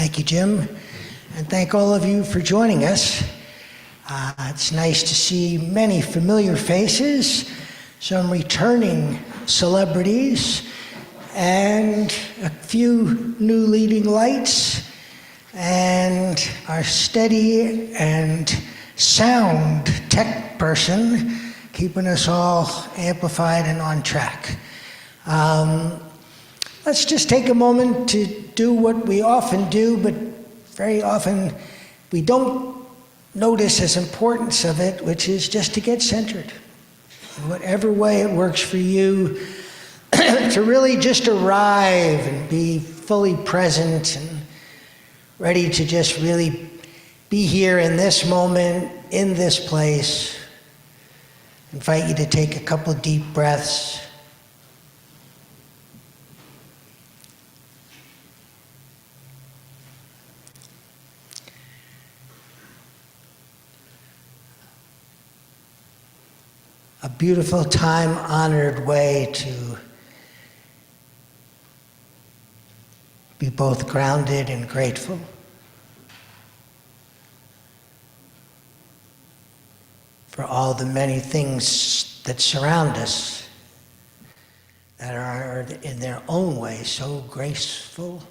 Thank you, Jim, and thank all of you for joining us. It's nice to see many familiar faces, some returning celebrities, and a few new leading lights, and our steady and sound tech person, keeping us all amplified and on track. Let's just take a moment to do what we often do, but very often we don't notice as importance of it, which is just to get centered. In whatever way it works for you, to really just arrive and be fully present and ready to just really be here in this moment, in this place. I invite you to take a couple deep breaths. A beautiful, time-honored way to be both grounded and grateful. For all the many things that surround us that are in their own way so graceful.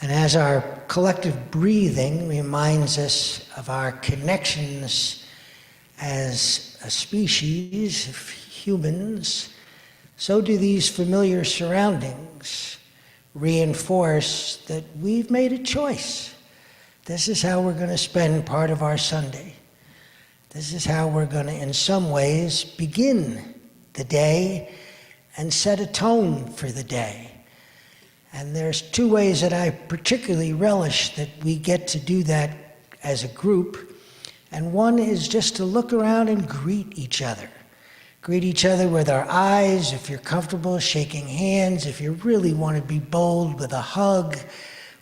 And as our collective breathing reminds us of our connections as a species of humans, so do these familiar surroundings reinforce that we've made a choice. This is how we're going to spend part of our Sunday. This is how we're going to, in some ways, begin the day and set a tone for the day. And there's two ways that I particularly relish that we get to do that as a group. And one is just to look around and greet each other. Greet each other with our eyes, if you're comfortable, shaking hands, if you really want to be bold, with a hug.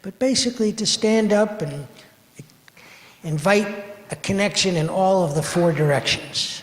But basically to stand up and invite a connection in all of the four directions.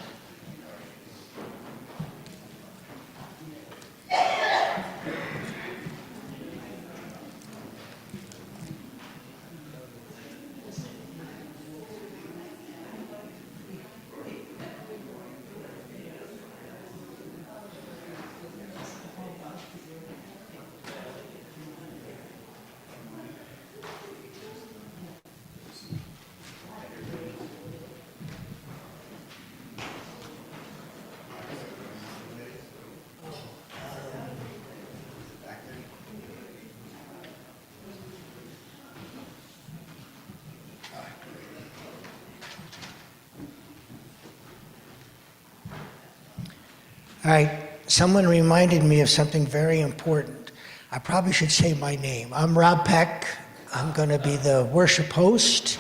All right, someone reminded me of something very important. I probably should say my name. I'm Rob Peck. I'm going to be the worship host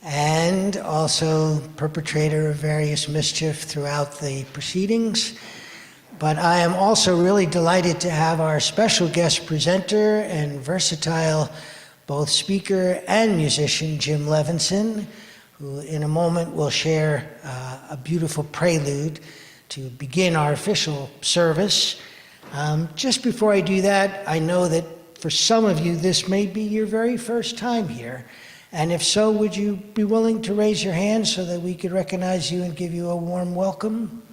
and also perpetrator of various mischief throughout the proceedings. But I am also really delighted to have our special guest presenter and versatile both speaker and musician, Jim Levinson, who in a moment will share a beautiful prelude to begin our official service. Just before I do that, I know that for some of you, this may be your very first time here. And if so, would you be willing to raise your hand so that we could recognize you and give you a warm welcome?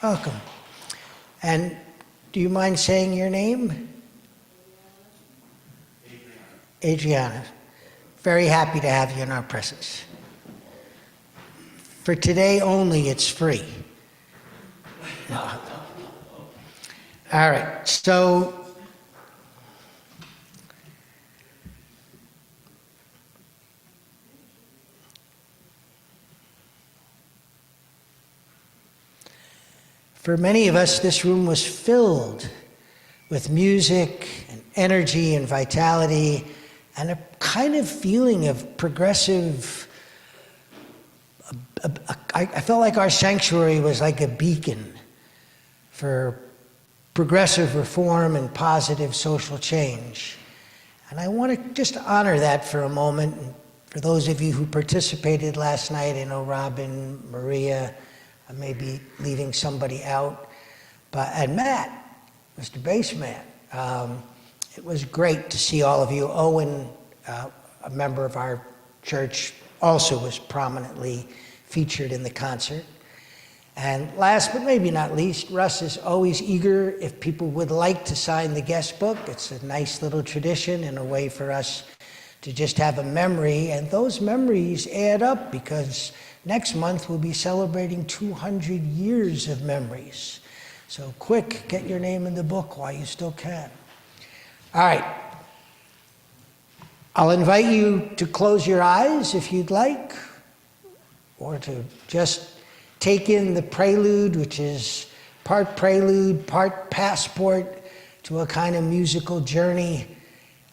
Welcome. And do you mind saying your name? Adriana. Very happy to have you in our presence. For today only, it's free. No. All right, so for many of us, this room was filled with music and energy and vitality and a kind of feeling of progressive. I felt like our sanctuary was like a beacon for progressive reform and positive social change. And I want to just honor that for a moment. And for those of you who participated last night, I know Robin, Maria, I may be leaving somebody out, and Matt, Mr. Bassman. It was great to see all of you. Owen, a member of our church, also was prominently featured in the concert. And last but maybe not least, Russ is always eager if people would like to sign the guest book. It's a nice little tradition and a way for us to just have a memory. And those memories add up because next month we'll be celebrating 200 years of memories. So quick, get your name in the book while you still can. All right. I'll invite you to close your eyes if you'd like, or to just take in the prelude, which is part prelude, part passport to a kind of musical journey,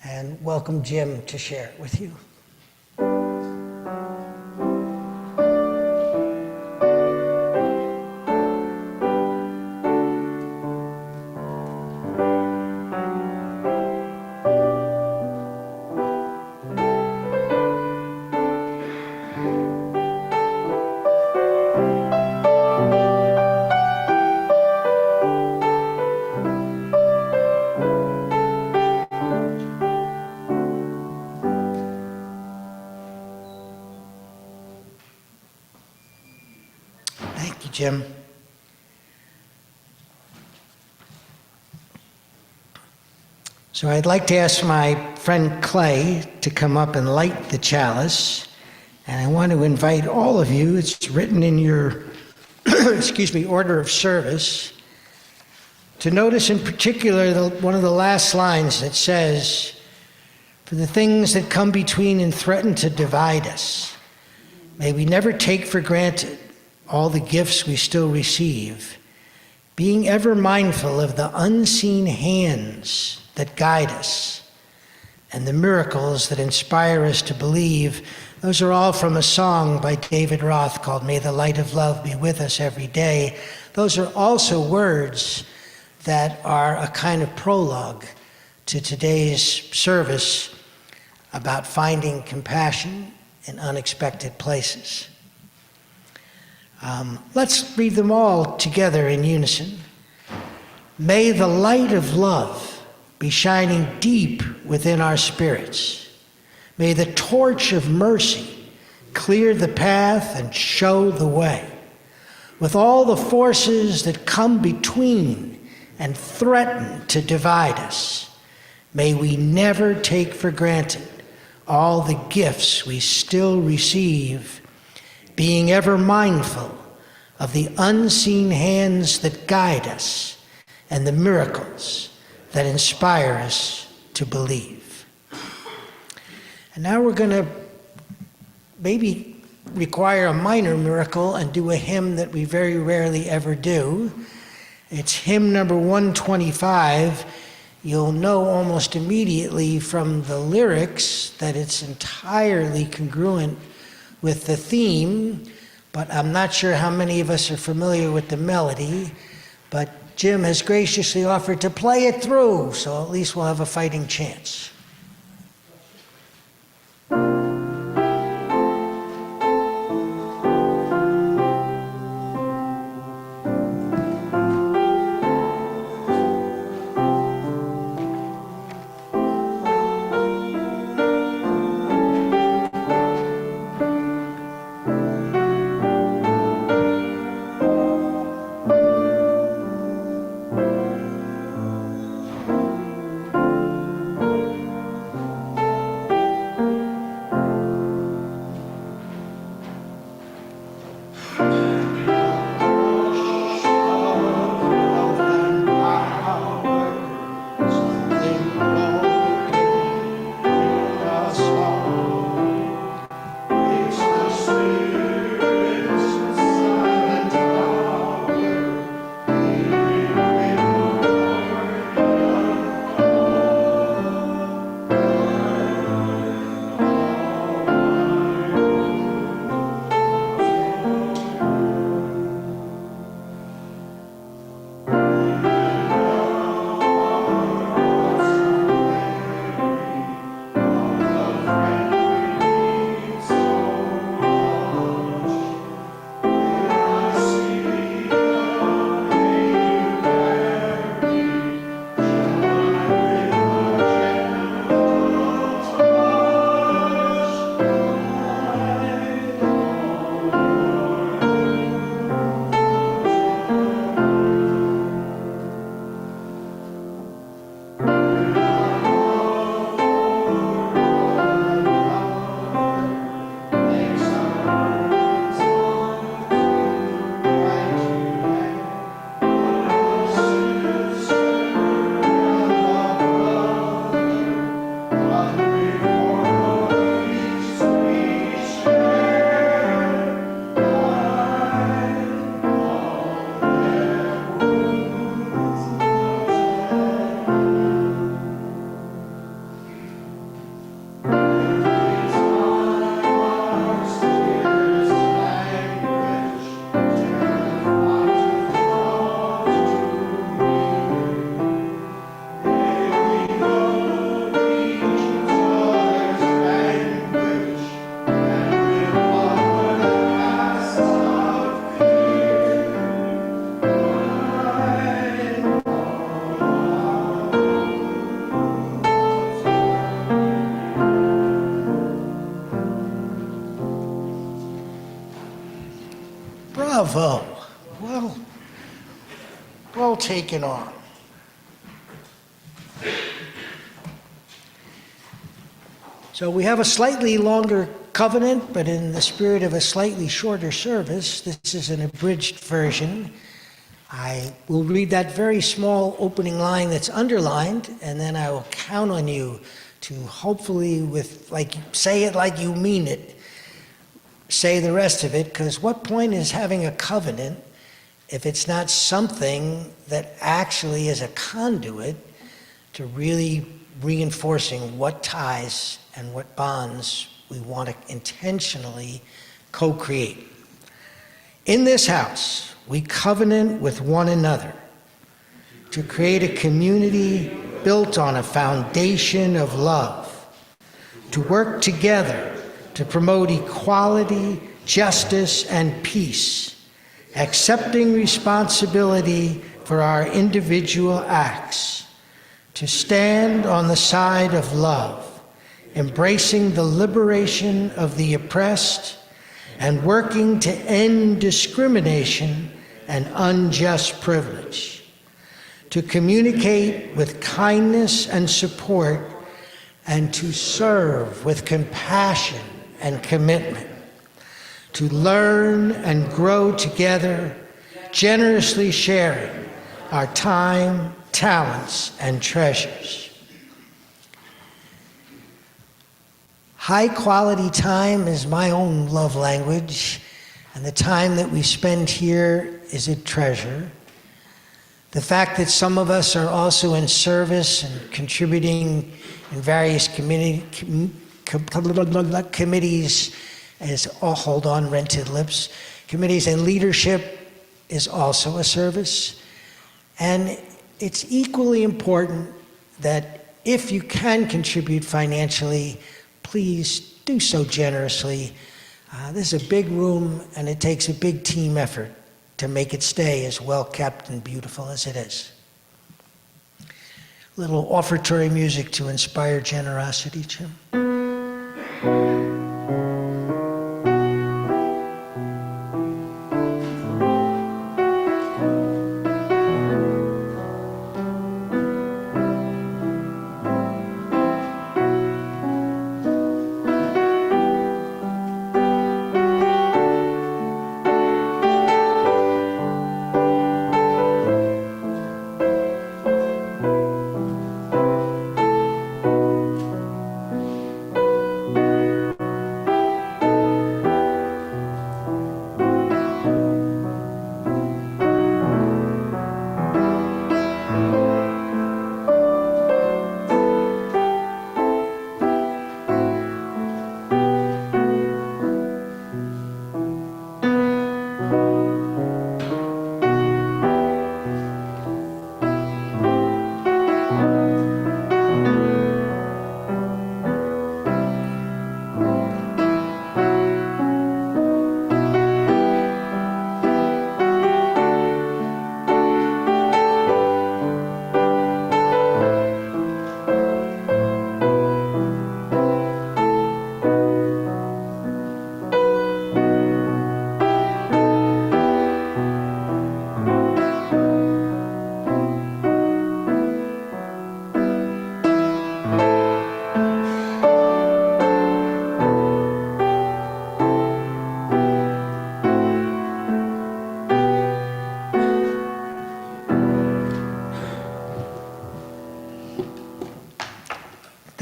and welcome Jim to share it with you. Jim. So I'd like to ask my friend Clay to come up and light the chalice. And I want to invite all of you, it's written in your order of service, to notice in particular one of the last lines that says, "For the things that come between and threaten to divide us, may we never take for granted all the gifts we still receive, being ever mindful of the unseen hands that guide us and the miracles that inspire us to believe." Those are all from a song by David Roth called "May the Light of Love Be With Us Every Day." Those are also words that are a kind of prologue to today's service about finding compassion in unexpected places. Let's read them all together in unison. May the light of love be shining deep within our spirits. May the torch of mercy clear the path and show the way. With all the forces that come between and threaten to divide us, may we never take for granted all the gifts we still receive, being ever mindful of the unseen hands that guide us and the miracles that inspire us to believe. And now we're going to maybe require a minor miracle and do a hymn that we very rarely ever do. It's hymn number 125. You'll know almost immediately from the lyrics that it's entirely congruent with the theme, but I'm not sure how many of us are familiar with the melody, but Jim has graciously offered to play it through, so at least we'll have a fighting chance. Bravo. Well taken on. So we have a slightly longer covenant, but in the spirit of a slightly shorter service, this is an abridged version. I will read that very small opening line that's underlined, and then I will count on you to hopefully, say it like you mean it, say the rest of it, because what point is having a covenant if it's not something that actually is a conduit to really reinforcing what ties and what bonds we want to intentionally co-create. In this house, we covenant with one another to create a community built on a foundation of love, to work together to promote equality, justice, and peace, accepting responsibility for our individual acts, to stand on the side of love, embracing the liberation of the oppressed, and working to end discrimination and unjust privilege, to communicate with kindness and support, and to serve with compassion and commitment, to learn and grow together, generously sharing our time, talents, and treasures. High quality time is my own love language, and the time that we spend here is a treasure. The fact that some of us are also in service and contributing in various committees committees and leadership is also a service. And it's equally important that if you can contribute financially, please do so generously. This is a big room, and it takes a big team effort to make it stay as well kept and beautiful as it is. A little offertory music to inspire generosity, Jim.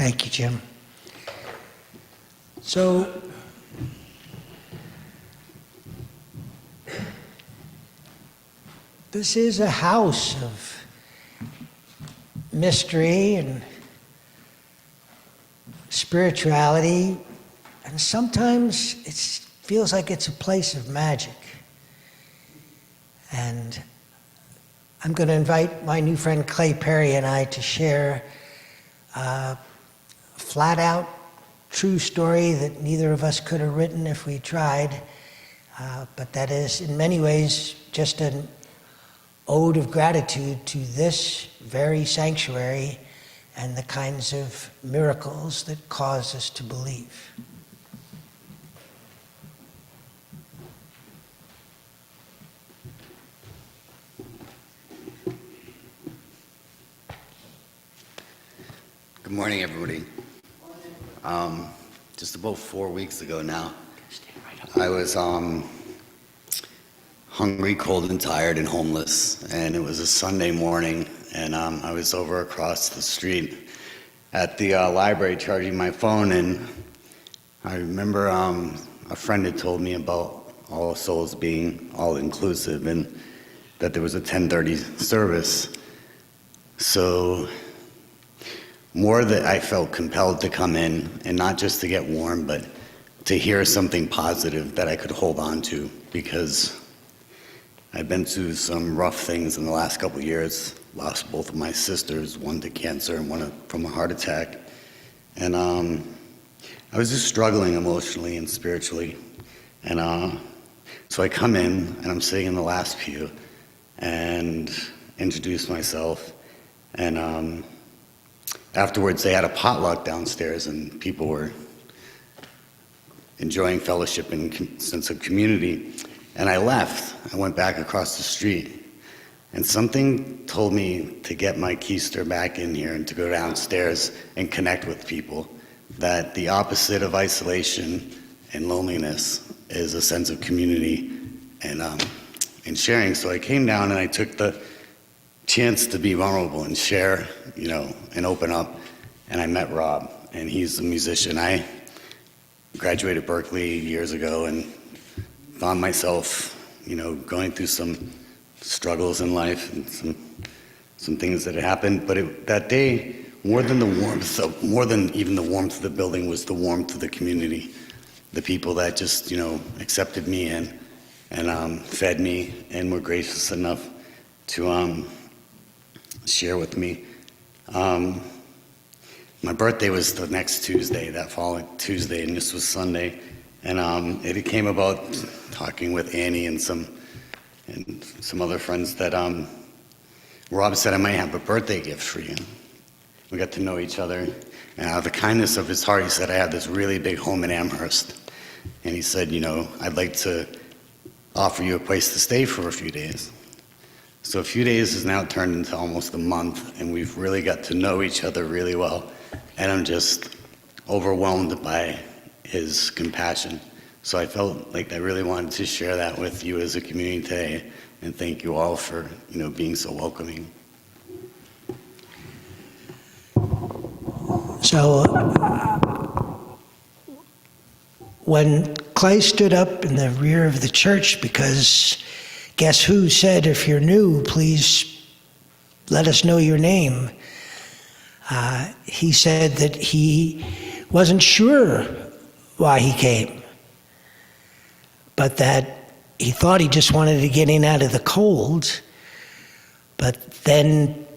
Thank you, Jim. So, this is a house of mystery and spirituality, and sometimes it feels like it's a place of magic. And I'm going to invite my new friend Clay Perry and I to share a flat-out true story that neither of us could have written if we tried, but that is in many ways just an ode of gratitude to this very sanctuary and the kinds of miracles that cause us to believe. Good morning, everybody. Just about 4 weeks ago now, I was hungry, cold, and tired, and homeless. And it was a Sunday morning, and I was over across the street at the library charging my phone, and I remember a friend had told me about All Souls being all-inclusive, and that there was a 10:30 service. So more that I felt compelled to come in, and not just to get warm, but to hear something positive that I could hold on to, because I've been through some rough things in the last couple of years. Lost both of my sisters, one to cancer and one from a heart attack. And I was just struggling emotionally and spiritually. And so I come in, and I'm sitting in the last pew, and introduce myself. And afterwards, they had a potluck downstairs, and people were enjoying fellowship and sense of community. And I left. I went back across the street, and something told me to get my keister back in here and to go downstairs and connect with people, that the opposite of isolation and loneliness is a sense of community and sharing. So I came down, and I took the chance to be vulnerable and share, and open up. And I met Rob, and he's a musician. I graduated Berkeley years ago and found myself, going through some struggles in life and some things that had happened. But that day, more than even the warmth of the building, was the warmth of the community, the people that just, accepted me and fed me and were gracious enough to share with me. My birthday was the next Tuesday, that following Tuesday, and this was Sunday. And it came about talking with Annie and some other friends that Rob said, I might have a birthday gift for you. We got to know each other. And out of the kindness of his heart, he said, I have this really big home in Amherst. And he said, I'd like to offer you a place to stay for a few days. So a few days has now turned into almost a month, and we've really got to know each other really well. And I'm just overwhelmed by his compassion. So I felt like I really wanted to share that with you as a community today, and thank you all for, being so welcoming. So when Clay stood up in the rear of the church, because guess who said, if you're new, please let us know your name. He said that he wasn't sure why he came, but that he thought he just wanted to get in out of the cold. But then,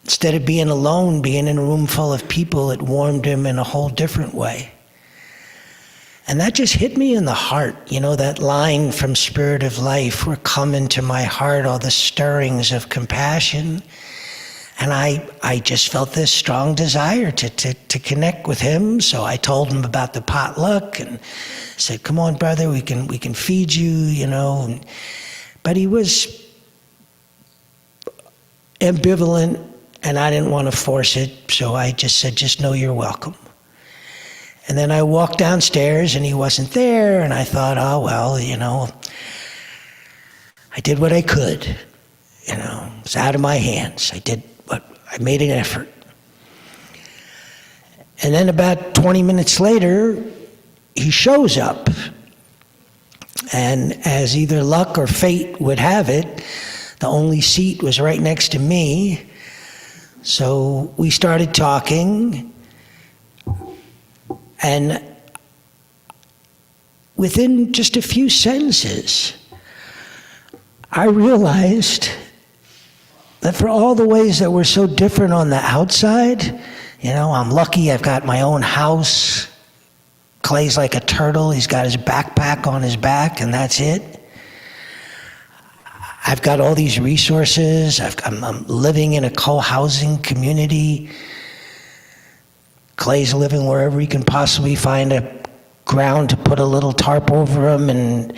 instead of being alone, being in a room full of people, it warmed him in a whole different way. And that just hit me in the heart, that line from Spirit of Life, where come into my heart all the stirrings of compassion. And I just felt this strong desire to connect with him. So I told him about the potluck and said, come on, brother, we can feed you, But he was ambivalent, and I didn't want to force it. So I just said, just know you're welcome. And then I walked downstairs, and he wasn't there, and I thought, oh, well, I did what I could. It's out of my hands. I made an effort. And then about 20 minutes later, he shows up. And as either luck or fate would have it, the only seat was right next to me. So we started talking. And within just a few sentences, I realized that for all the ways that we're so different on the outside, I'm lucky I've got my own house. Clay's like a turtle. He's got his backpack on his back, and that's it. I've got all these resources. I'm living in a co-housing community. Clay's living wherever he can possibly find a ground to put a little tarp over him and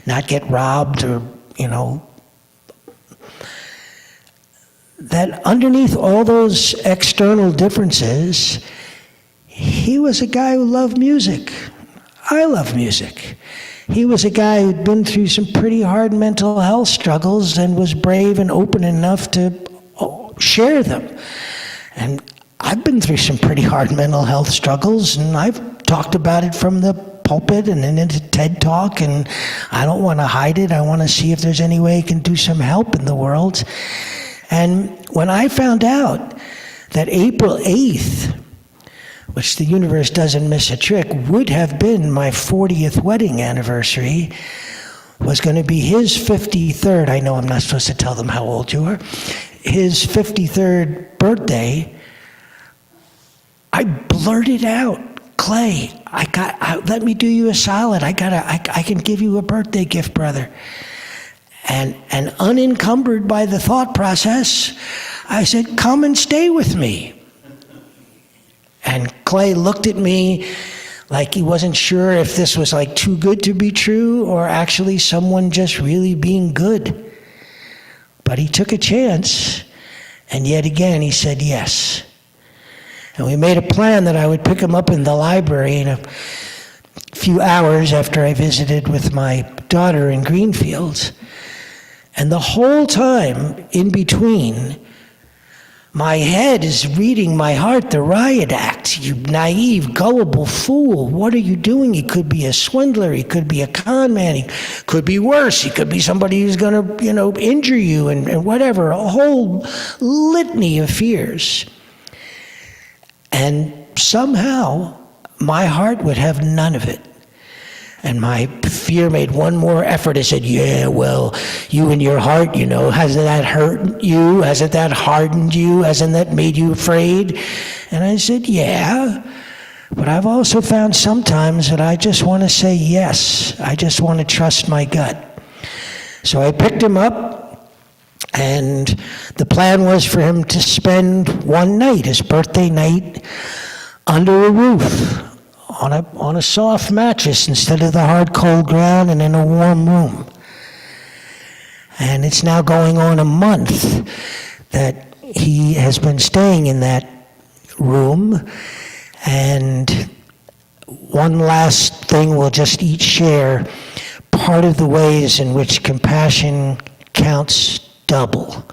not get robbed or, that underneath all those external differences, he was a guy who loved music. I love music. He was a guy who'd been through some pretty hard mental health struggles and was brave and open enough to share them. And I've been through some pretty hard mental health struggles, and I've talked about it from the pulpit and into TED Talk, and I don't want to hide it. I want to see if there's any way I can do some help in the world. And when I found out that April 8th, which the universe doesn't miss a trick, would have been my 40th wedding anniversary, was going to be his 53rd, I know I'm not supposed to tell them how old you are, his 53rd birthday, I blurted out, Clay, let me do you a solid. I can give you a birthday gift, brother. And unencumbered by the thought process, I said, come and stay with me. And Clay looked at me like he wasn't sure if this was like too good to be true or actually someone just really being good. But he took a chance, and yet again he said yes. And we made a plan that I would pick him up in the library in a few hours after I visited with my daughter in Greenfield. And the whole time in between, my head is reading my heart the riot act. You naive, gullible fool. What are you doing? He could be a swindler. He could be a con man. He could be worse. He could be somebody who's going to, injure you and whatever. A whole litany of fears. And somehow, my heart would have none of it. And my fear made one more effort. It said, yeah, well, you and your heart, hasn't that hurt you? Hasn't that hardened you? Hasn't that made you afraid? And I said, yeah. But I've also found sometimes that I just want to say yes. I just want to trust my gut. So I picked him up. And the plan was for him to spend one night, his birthday night, under a roof, on a soft mattress instead of the hard, cold ground, and in a warm room. And it's now going on a month that he has been staying in that room. And one last thing we'll just each share, part of the ways in which compassion counts double.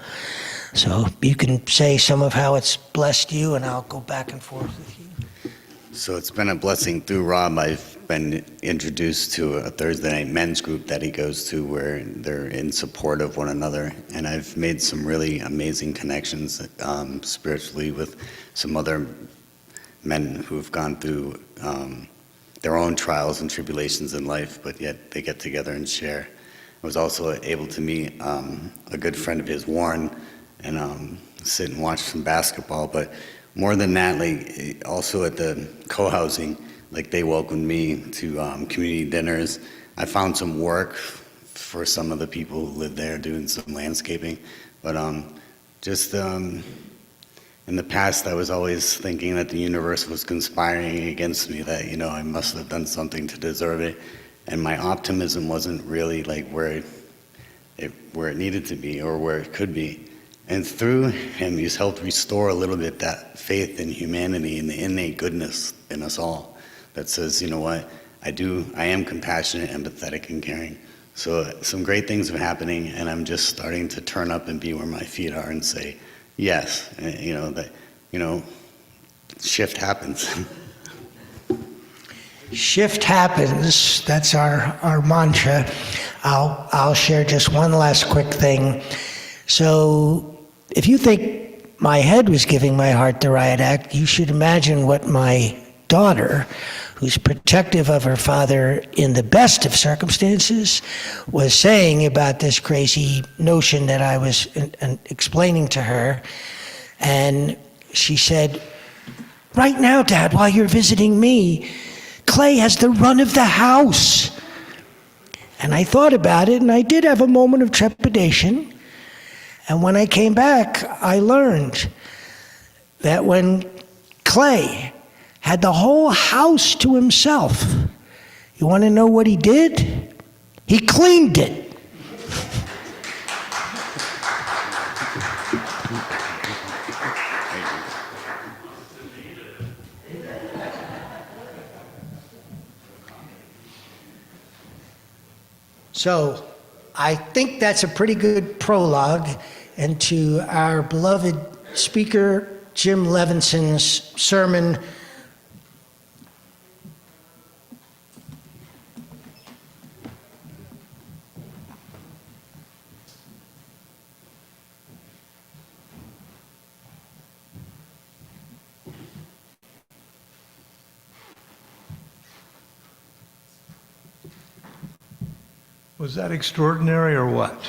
So you can say some of how it's blessed you, and I'll go back and forth with you. So it's been a blessing through Rob. I've been introduced to a Thursday night men's group that he goes to where they're in support of one another. And I've made some really amazing connections spiritually with some other men who've gone through their own trials and tribulations in life, but yet they get together and share. I was also able to meet a good friend of his, Warren, and sit and watch some basketball. But more than that, like also at the co-housing, like they welcomed me to community dinners. I found some work for some of the people who live there doing some landscaping. But just in the past, I was always thinking that the universe was conspiring against me, that, I must have done something to deserve it. And my optimism wasn't really like where it needed to be or where it could be. And through him, he's helped restore a little bit that faith in humanity and the innate goodness in us all that says, you know what, I am compassionate, empathetic, and caring. So some great things are happening, and I'm just starting to turn up and be where my feet are and say, yes, shift happens. Shift happens. That's our mantra. I'll share just one last quick thing. So if you think my head was giving my heart the riot act, you should imagine what my daughter, who's protective of her father in the best of circumstances, was saying about this crazy notion that I was explaining to her. And she said, right now, Dad, while you're visiting me, Clay has the run of the house. And I thought about it, and I did have a moment of trepidation. And when I came back, I learned that when Clay had the whole house to himself, you want to know what he did? He cleaned it. So I think that's a pretty good prologue into our beloved speaker, Jim Levinson's sermon. Was that extraordinary or what?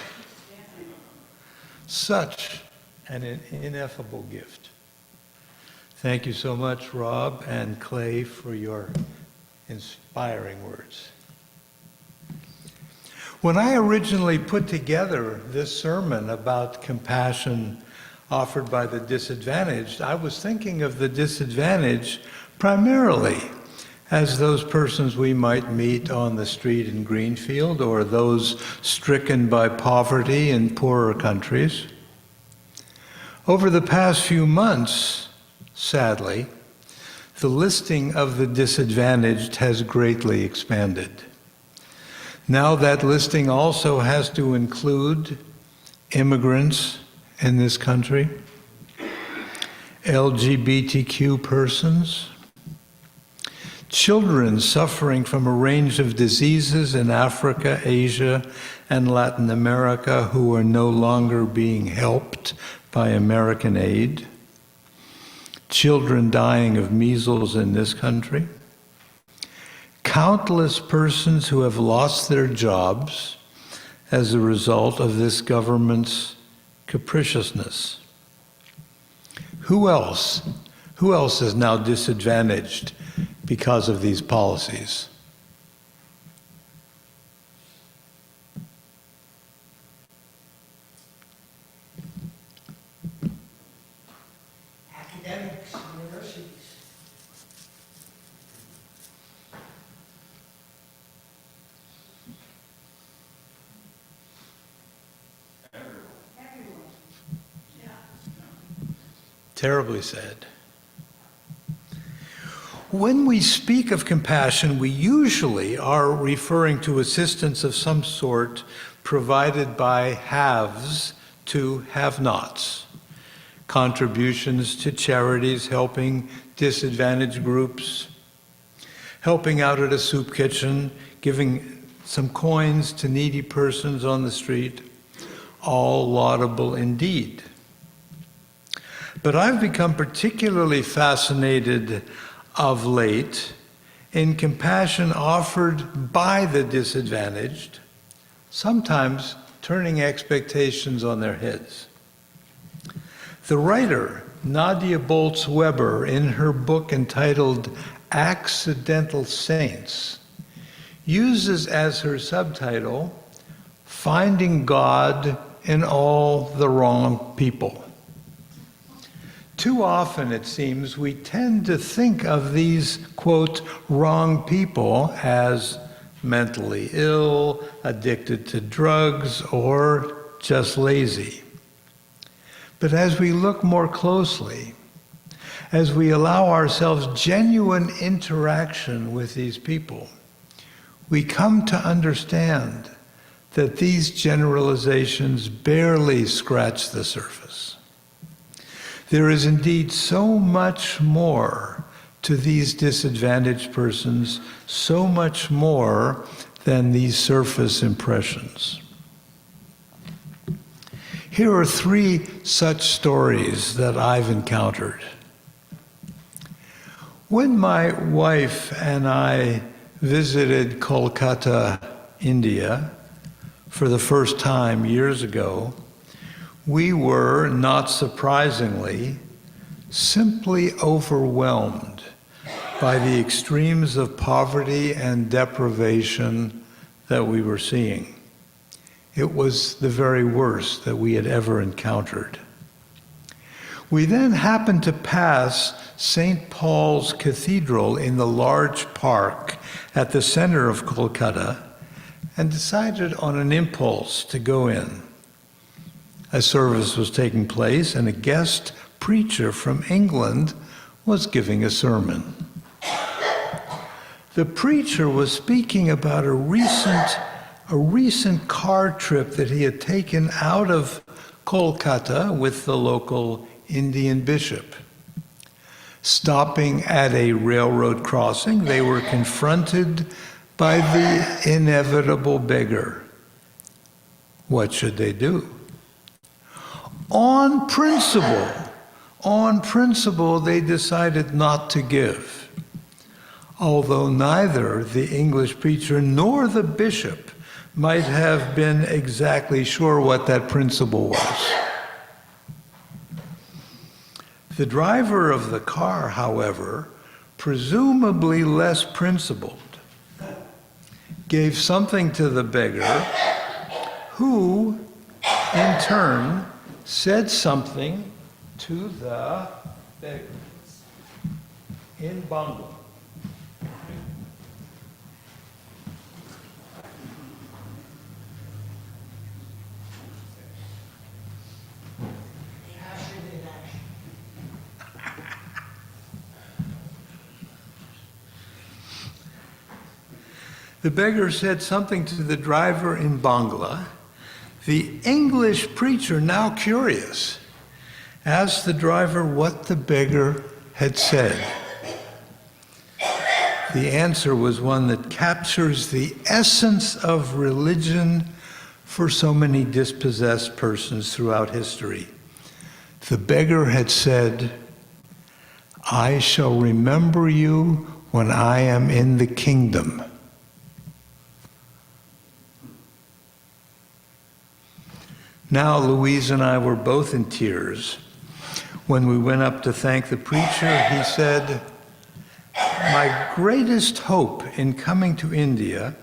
Such an ineffable gift. Thank you so much, Rob and Clay, for your inspiring words. When I originally put together this sermon about compassion offered by the disadvantaged, I was thinking of the disadvantaged primarily as those persons we might meet on the street in Greenfield or those stricken by poverty in poorer countries. Over the past few months, sadly, the listing of the disadvantaged has greatly expanded. Now that listing also has to include immigrants in this country, LGBTQ persons, children suffering from a range of diseases in Africa, Asia, and Latin America who are no longer being helped by American aid, children dying of measles in this country, countless persons who have lost their jobs as a result of this government's capriciousness. Who else is now disadvantaged because of these policies? Academics, universities. Terribly sad. When we speak of compassion, we usually are referring to assistance of some sort provided by haves to have-nots. Contributions to charities helping disadvantaged groups, helping out at a soup kitchen, giving some coins to needy persons on the street, all laudable indeed. But I've become particularly fascinated of late in compassion offered by the disadvantaged, sometimes turning expectations on their heads. The writer, Nadia Bolz-Weber, in her book entitled Accidental Saints, uses as her subtitle, Finding God in All the Wrong People. Too often, it seems, we tend to think of these, quote, wrong people as mentally ill, addicted to drugs, or just lazy. But as we look more closely, as we allow ourselves genuine interaction with these people, we come to understand that these generalizations barely scratch the surface. There is indeed so much more to these disadvantaged persons, so much more than these surface impressions. Here are 3 such stories that I've encountered. When my wife and I visited Kolkata, India, for the first time years ago, we were, not surprisingly, simply overwhelmed by the extremes of poverty and deprivation that we were seeing. It was the very worst that we had ever encountered. We then happened to pass St. Paul's Cathedral in the large park at the center of Kolkata and decided on an impulse to go in. A service was taking place and a guest preacher from England was giving a sermon. The preacher was speaking about a recent a recent car trip that he had taken out of Kolkata with the local Indian bishop. Stopping at a railroad crossing, they were confronted by the inevitable beggar. What should they do? On principle, they decided not to give, although neither the English preacher nor the bishop might have been exactly sure what that principle was. The driver of the car, however, presumably less principled, gave something to the beggar, who, in turn, said something to the beggar in Bangla. The beggar said something to the driver in Bangla. The English preacher, now curious, asked the driver what the beggar had said. The answer was one that captures the essence of religion for so many dispossessed persons throughout history. The beggar had said, "I shall remember you when I am in the kingdom." Now, Louise and I were both in tears. When we went up to thank the preacher, he said, "My greatest hope in coming to India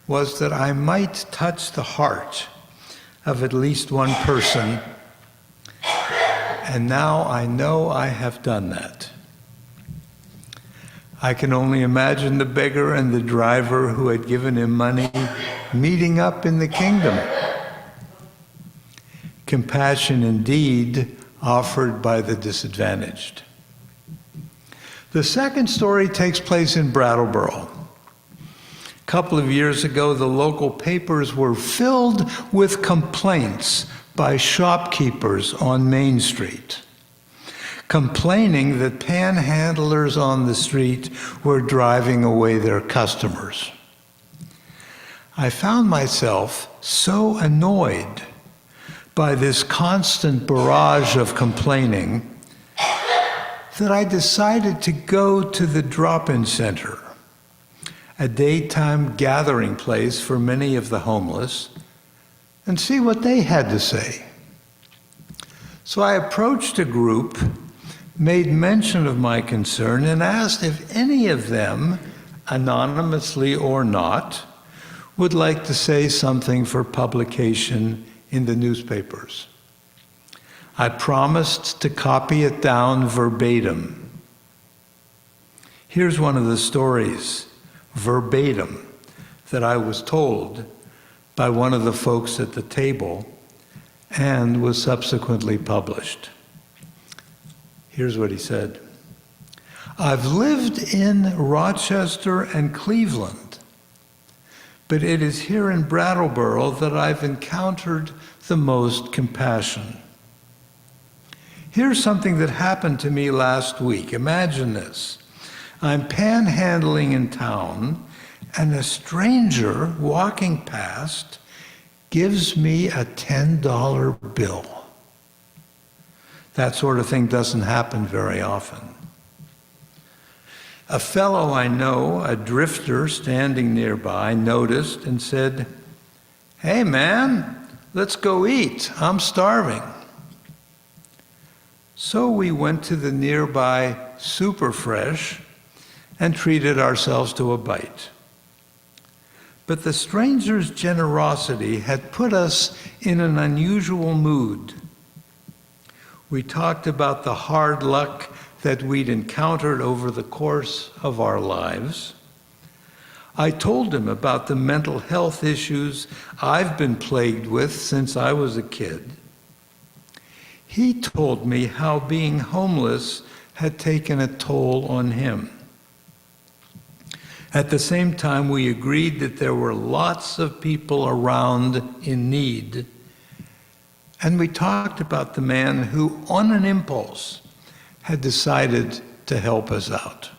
was that I might touch the heart of at least one person, and now I know I have done that." I can only imagine the beggar and the driver who had given him money meeting up in the kingdom. Compassion indeed offered by the disadvantaged. The second story takes place in Brattleboro. A couple of years ago, the local papers were filled with complaints by shopkeepers on Main Street, complaining that panhandlers on the street were driving away their customers. I found myself so annoyed by this constant barrage of complaining that I decided to go to the drop-in center, a daytime gathering place for many of the homeless, and see what they had to say. So I approached a group, made mention of my concern, and asked if any of them, anonymously or not, would like to say something for publication in the newspapers. I promised to copy it down verbatim. Here's one of the stories, verbatim, that I was told by one of the folks at the table and was subsequently published. Here's what he said. "I've lived in Rochester and Cleveland, but it is here in Brattleboro that I've encountered the most compassion. Here's something that happened to me last week. Imagine this. I'm panhandling in town, and a stranger walking past gives me a $10 bill. That sort of thing doesn't happen very often. A fellow I know, a drifter standing nearby, noticed and said, 'Hey man, let's go eat. I'm starving.' So we went to the nearby Superfresh and treated ourselves to a bite. But the stranger's generosity had put us in an unusual mood. We talked about the hard luck that we'd encountered over the course of our lives. I told him about the mental health issues I've been plagued with since I was a kid. He told me how being homeless had taken a toll on him. At the same time, we agreed that there were lots of people around in need, and we talked about the man who, on an impulse, had decided to help us out.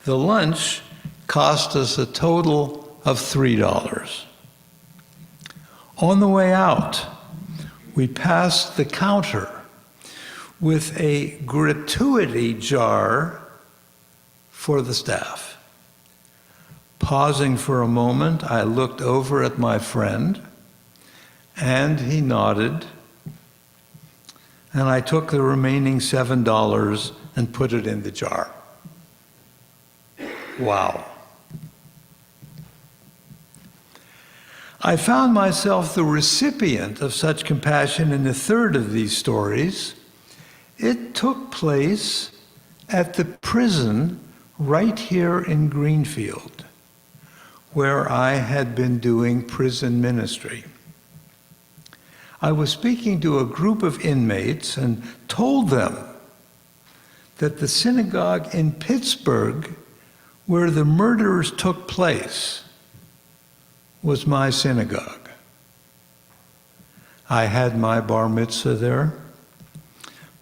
The lunch cost us a total of $3. On the way out, we passed the counter with a gratuity jar for the staff. Pausing for a moment, I looked over at my friend, and he nodded, and I took the remaining $7 and put it in the jar. Wow. I found myself the recipient of such compassion in the third of these stories. It took place at the prison right here in Greenfield, where I had been doing prison ministry. I was speaking to a group of inmates and told them that the synagogue in Pittsburgh, where the murders took place, was my synagogue. I had my bar mitzvah there.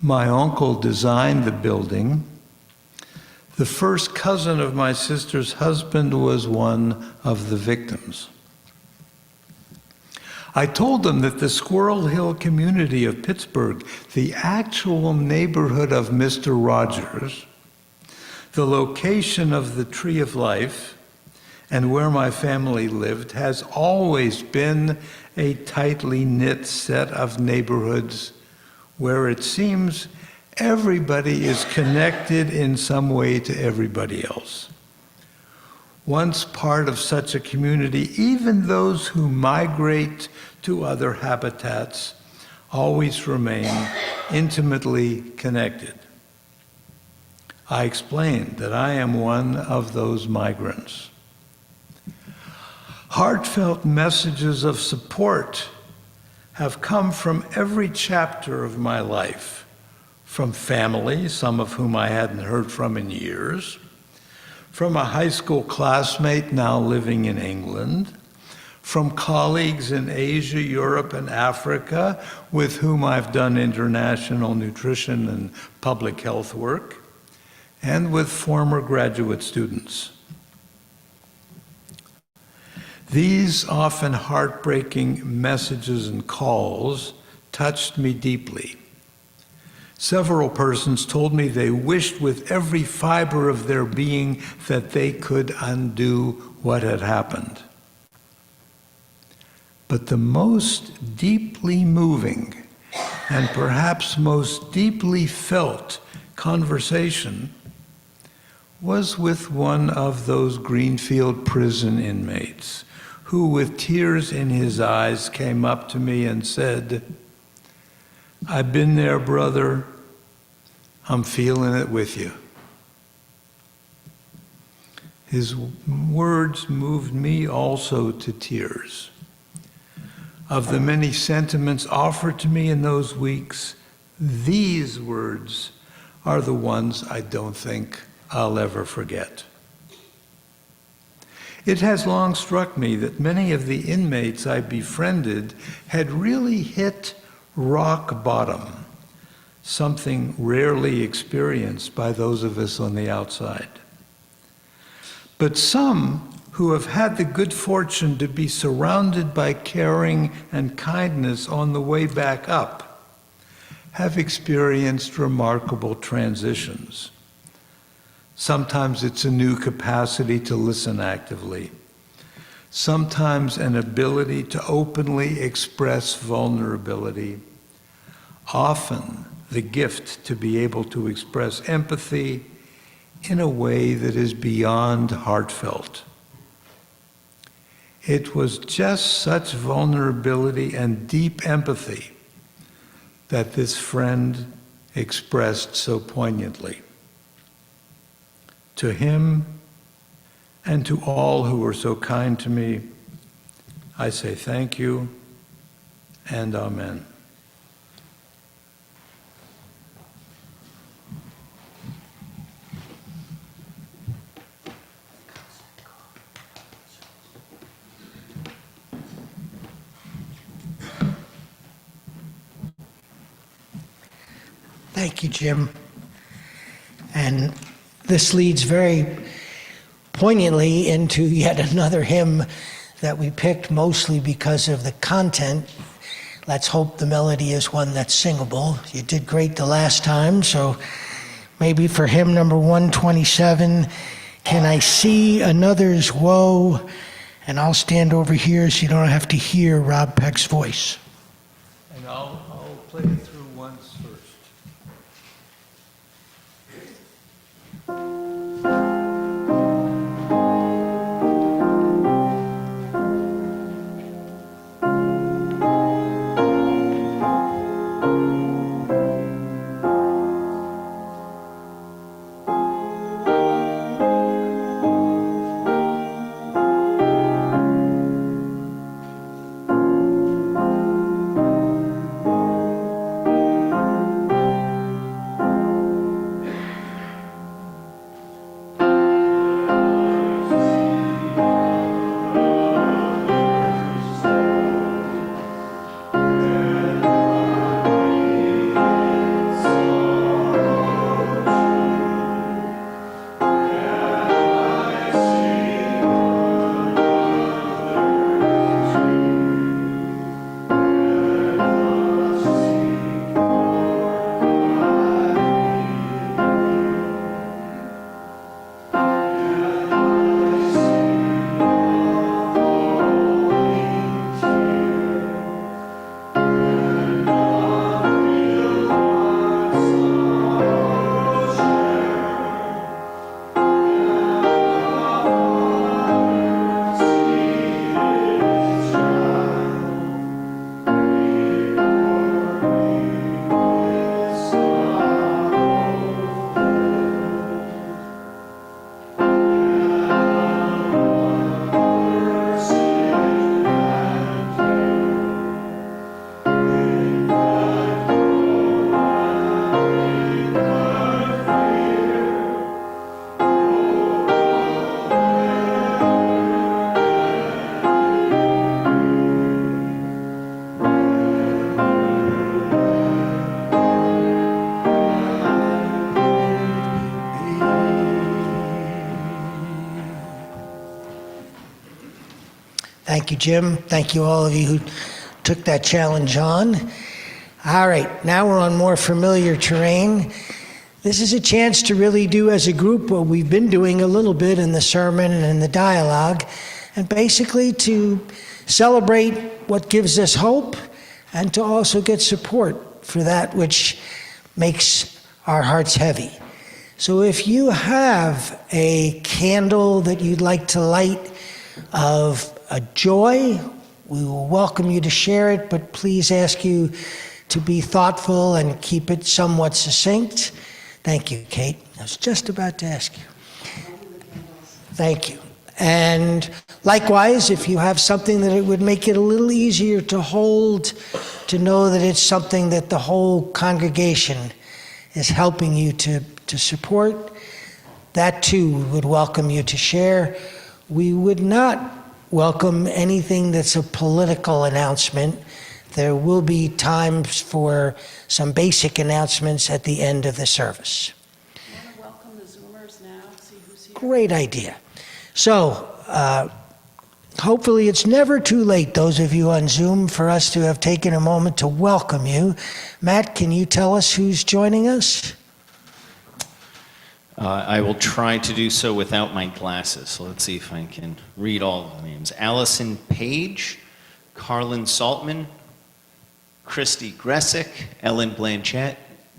My uncle designed the building. The first cousin of my sister's husband was one of the victims. I told them that the Squirrel Hill community of Pittsburgh, the actual neighborhood of Mr. Rogers, the location of the Tree of Life, and where my family lived, has always been a tightly knit set of neighborhoods where it seems everybody is connected in some way to everybody else. Once part of such a community, even those who migrate to other habitats always remain intimately connected. I explained that I am one of those migrants. Heartfelt messages of support have come from every chapter of my life, from family, some of whom I hadn't heard from in years, from a high school classmate now living in England, from colleagues in Asia, Europe, and Africa with whom I've done international nutrition and public health work, and with former graduate students. These often heartbreaking messages and calls touched me deeply. Several persons told me they wished with every fiber of their being that they could undo what had happened. But the most deeply moving and perhaps most deeply felt conversation was with one of those Greenfield prison inmates who, with tears in his eyes, came up to me and said, "I've been there, brother. I'm feeling it with you." His words moved me also to tears. Of the many sentiments offered to me in those weeks, these words are the ones I don't think I'll ever forget. It has long struck me that many of the inmates I befriended had really hit rock bottom, something rarely experienced by those of us on the outside. But some who have had the good fortune to be surrounded by caring and kindness on the way back up have experienced remarkable transitions. Sometimes it's a new capacity to listen actively. Sometimes an ability to openly express vulnerability. Often the gift to be able to express empathy in a way that is beyond heartfelt. It was just such vulnerability and deep empathy that this friend expressed so poignantly. To him and to all who were so kind to me, I say thank you and amen. Thank you, Jim. And this leads very poignantly into yet another hymn that we picked mostly because of the content. Let's hope the melody is one that's singable. You did great the last time, so maybe for hymn number 127, Can I See Another's Woe? And I'll stand over here so you don't have to hear Rob Peck's voice. And I'll play it through once first. Thank you, Jim. Thank you, all of you who took that challenge on. All right, now we're on more familiar terrain. This is a chance to really do as a group what we've been doing a little bit in the sermon and in the dialogue, and basically to celebrate what gives us hope and to also get support for that which makes our hearts heavy. So if you have a candle that you'd like to light of a joy, we will welcome you to share it, but please ask you to be thoughtful and keep it somewhat succinct. Thank you, Kate. I was just about to ask you. Thank you. And likewise, if you have something that it would make it a little easier to hold, to know that it's something that the whole congregation is helping you to support, that too we would welcome you to share. We would not welcome anything that's a political announcement. There will be times for some basic announcements at the end of the service. You want to welcome the Zoomers now, see who's here? Great idea. So, hopefully it's never too late, those of you on Zoom, for us to have taken a moment to welcome you. Matt, can you tell us who's joining us? I will try to do so without my glasses. So let's see if I can read all the names. Allison Page, Carlin Saltman, Christy Gressick, Ellen Blanchett,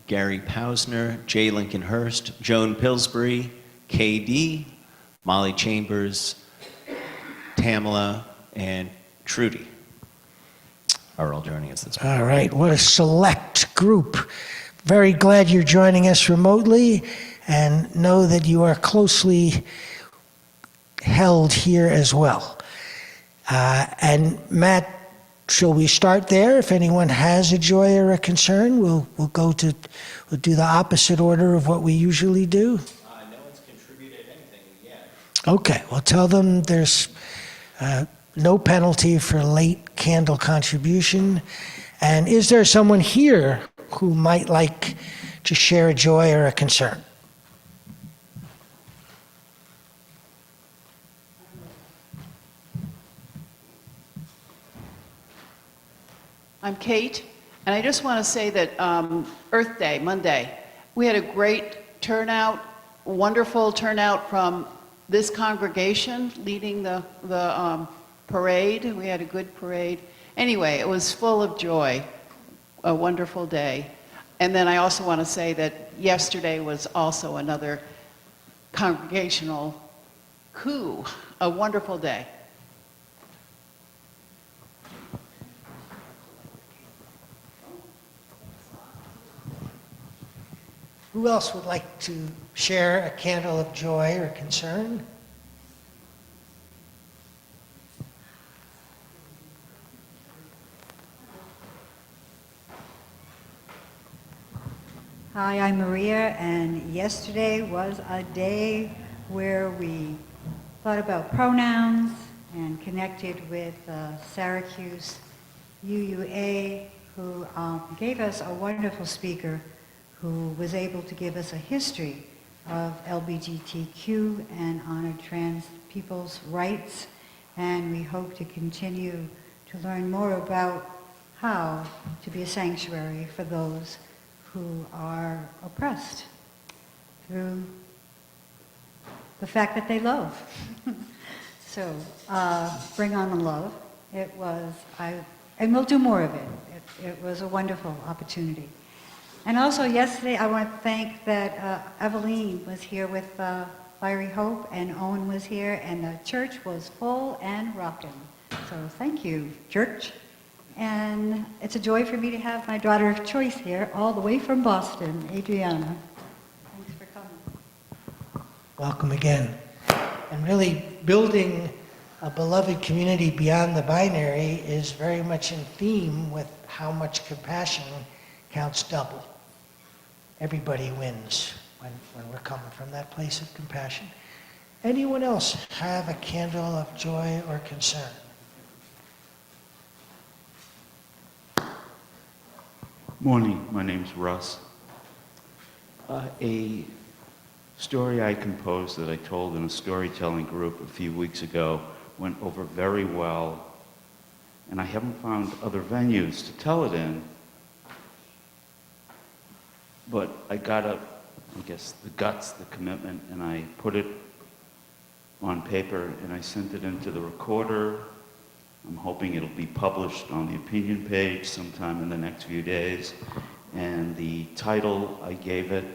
Gary Pausner, Jay Lincoln Hurst, Joan Pillsbury, KD, Molly Chambers, Tamala, and Trudy are all joining us this morning. All right, what a select group. Very glad you're joining us remotely, and know that you are closely held here as well. And Matt, shall we start there? If anyone has a joy or a concern, we'll do the opposite order of what we usually do. No one's contributed anything yet. Okay, well, tell them there's no penalty for late candle contribution. And is there someone here who might like to share a joy or a concern. I'm Kate, and I just want to say that Earth Day, Monday, we had a great turnout, wonderful turnout from this congregation leading the parade. We had a good parade. Anyway, it was full of joy, a wonderful day. And then I also want to say that yesterday was also another congregational coup, a wonderful day. Who else would like to share a candle of joy or concern? Hi, I'm Maria, and yesterday was a day where we thought about pronouns and connected with Syracuse UUA, who gave us a wonderful speaker who was able to give us a history of LGBTQ and honored trans people's rights, and we hope to continue to learn more about how to be a sanctuary for those who are oppressed through the fact that they love. So bring on the love. It was, and we'll do more of it. It was a wonderful opportunity. And also yesterday, I want to thank that Eveline was here with Fiery Hope, and Owen was here, and the church was full and rocking. So thank you, church. And it's a joy for me to have my daughter of choice here, all the way from Boston, Adriana. Thanks for coming. Welcome again. And really building a beloved community beyond the binary is very much in theme with how much compassion counts double. Everybody wins when we're coming from that place of compassion. Anyone else have a candle of joy or concern? Morning, my name's Russ. A story I composed that I told in a storytelling group a few weeks ago went over very well, and I haven't found other venues to tell it in, but I got up, I guess, the guts, the commitment, and I put it on paper and I sent it into the recorder. I'm hoping it'll be published on the opinion page sometime in the next few days. And the title I gave it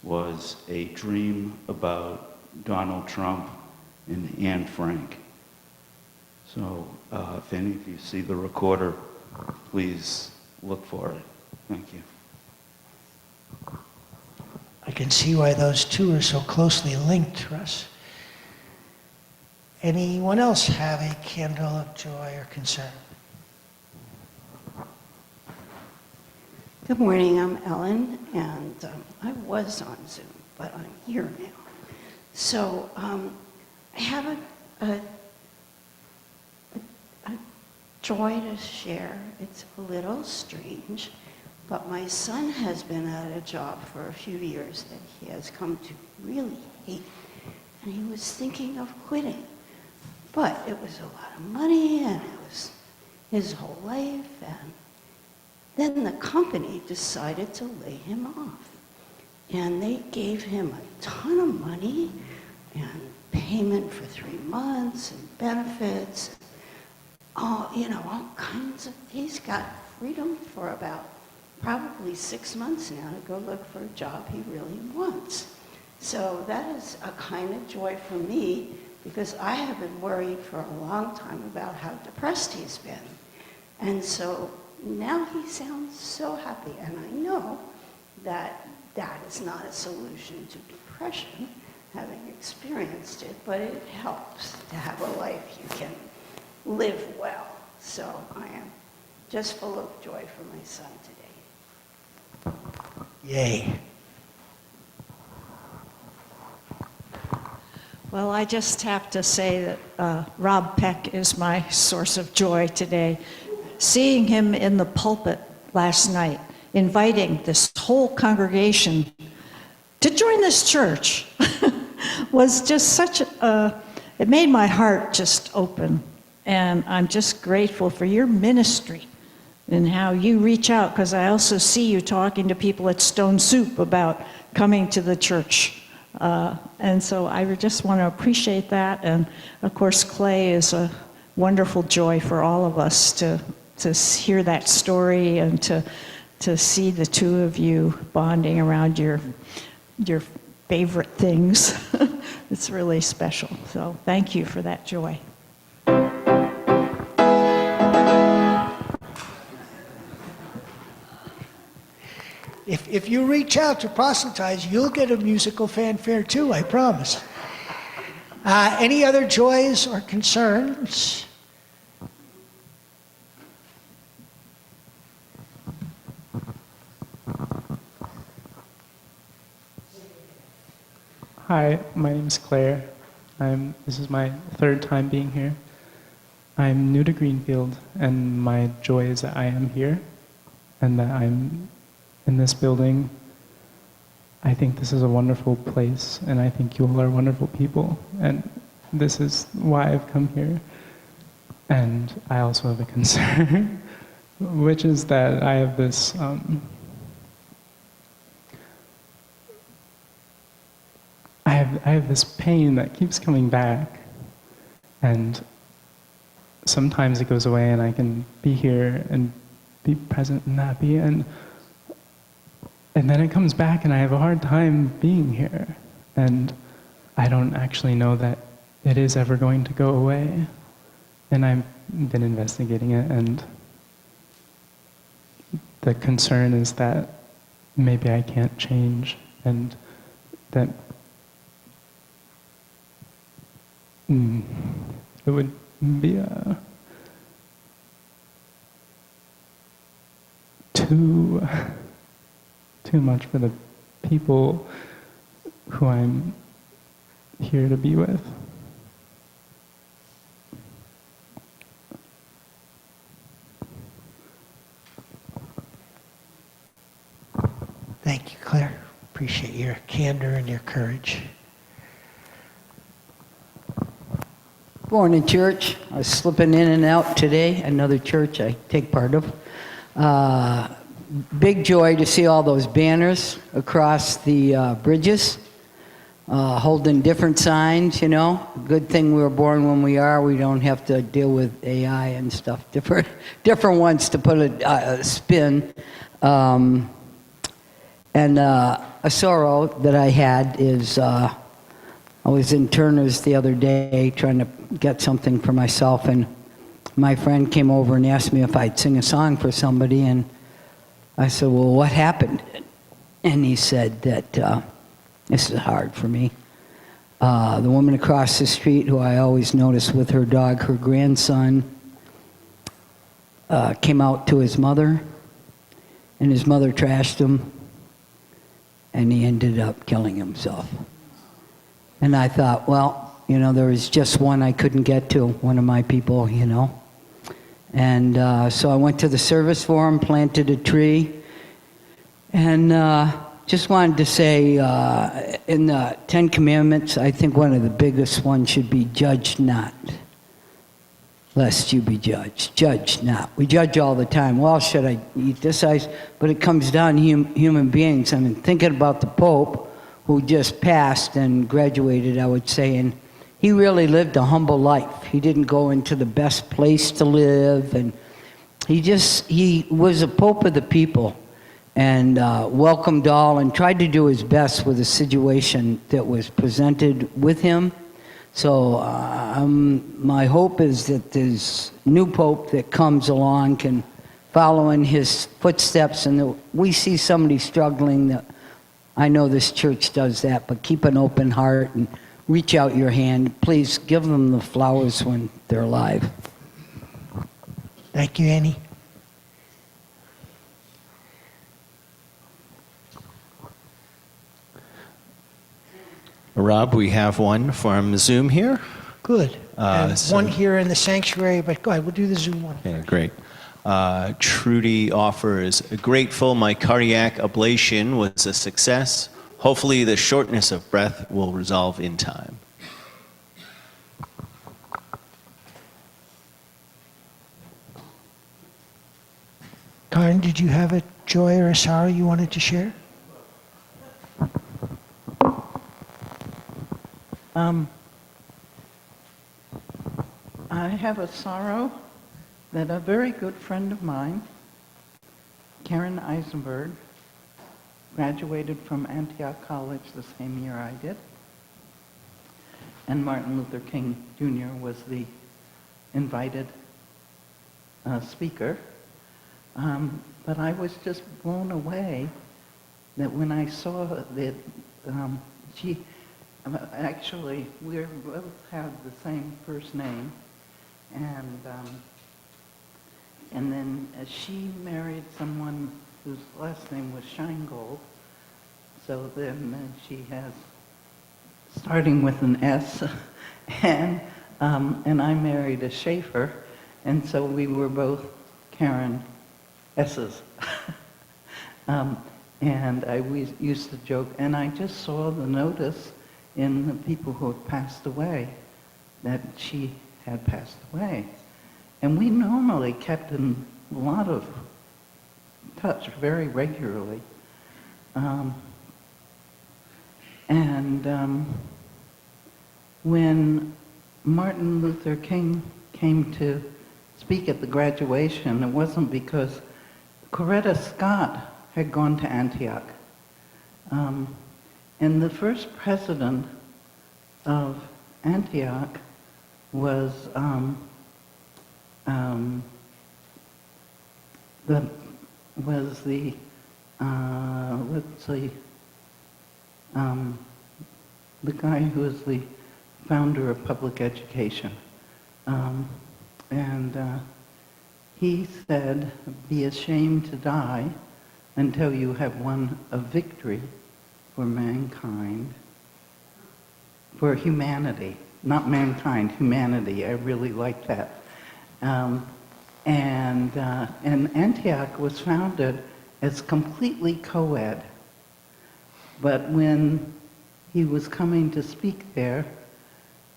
was A Dream About Donald Trump and Anne Frank. So if any of you see the recorder, please look for it. Thank you. I can see why those two are so closely linked, Russ. Anyone else have a candle of joy or concern? Good morning, I'm Ellen, and I was on Zoom, but I'm here now. So I have a joy to share. It's a little strange, but my son has been at a job for a few years that he has come to really hate, and he was thinking of quitting. But it was a lot of money, and it was his whole life, and then the company decided to lay him off. And they gave him a ton of money, and payment for 3 months, and benefits, all kinds of, he's got freedom for about probably 6 months now to go look for a job he really wants. So that is a kind of joy for me, because I have been worried for a long time about how depressed he's been. And so now he sounds so happy, and I know that that is not a solution to depression, having experienced it, but it helps to have a life you can live well. So I am just full of joy for my son today. Yay. Well, I just have to say that Rob Peck is my source of joy today. Seeing him in the pulpit last night inviting this whole congregation to join this church was just it made my heart just open. And I'm just grateful for your ministry and how you reach out, because I also see you talking to people at Stone Soup about coming to the church. And so I just want to appreciate that. And of course, Clay is a wonderful joy for all of us to hear that story and to see the two of you bonding around your favorite things. It's really special. So thank you for that joy. If you reach out to proselytize, you'll get a musical fanfare too, I promise. Any other joys or concerns? Hi, my name is Claire. This is my third time being here. I'm new to Greenfield, and my joy is that I am here and that I'm in this building. I think this is a wonderful place, and I think you all are wonderful people, and this is why I've come here. And I also have a concern, which is that I have this I have this pain that keeps coming back, and sometimes it goes away and I can be here and be present and happy, and then it comes back and I have a hard time being here, and I don't actually know that it is ever going to go away. And I've been investigating it, and the concern is that maybe I can't change, and that it would be too much for the people who I'm here to be with. Thank you, Claire. Appreciate your candor and your courage. Morning, church. I was slipping in and out today, another church I take part of. Big joy to see all those banners across the bridges, holding different signs, you know. Good thing we were born when we are. We don't have to deal with AI and stuff. Different ones to put a spin. And a sorrow that I had is I was in Turner's the other day trying to get something for myself, and my friend came over and asked me if I'd sing a song for somebody, and I said, well, what happened? And he said that this is hard for me. The woman across the street, who I always notice with her dog, her grandson, came out to his mother, and his mother trashed him, and he ended up killing himself. And I thought, well, you know, there was just one I couldn't get to, one of my people, you know. And so I went to the service for him, planted a tree, and just wanted to say, in the 10 Commandments, I think one of the biggest ones should be judge not, lest you be judged. Judge not. We judge all the time. Well, should I eat this ice? But it comes down to human beings. I mean, thinking about the Pope, who just passed and graduated, I would say, and he really lived a humble life. He didn't go into the best place to live, and he was a Pope of the people, and welcomed all and tried to do his best with the situation that was presented with him. So my hope is that this new Pope that comes along can follow in his footsteps, and that we see somebody struggling, that I know this church does that, but keep an open heart and reach out your hand. Please give them the flowers when they're alive. Thank you, Annie. Rob, we have one from Zoom here. Good. And So- one here in the sanctuary, but go ahead, we'll do the Zoom one. Okay, great. Trudy offers, grateful my cardiac ablation was a success. Hopefully the shortness of breath will resolve in time. Karen, did you have a joy or a sorrow you wanted to share? I have a sorrow that a very good friend of mine, Karen Eisenberg, graduated from Antioch College the same year I did. And Martin Luther King Jr. was the invited speaker. But I was just blown away that when I saw that she, actually, we both have the same first name, and then she married someone whose last name was Scheingold. So then she has, starting with an S, and I married a Schaefer, and so we were both Karen S's. And I used to joke, and I just saw the notice in the people who had passed away that she had passed away. And we normally kept in a lot of touch very regularly. When Martin Luther King came to speak at the graduation, it wasn't because Coretta Scott had gone to Antioch. And the first president of Antioch was the guy who was the founder of public education. He said, "Be ashamed to die until you have won a victory for mankind, for humanity." Not mankind, humanity. I really like that. And Antioch was founded as completely co-ed. But when he was coming to speak there,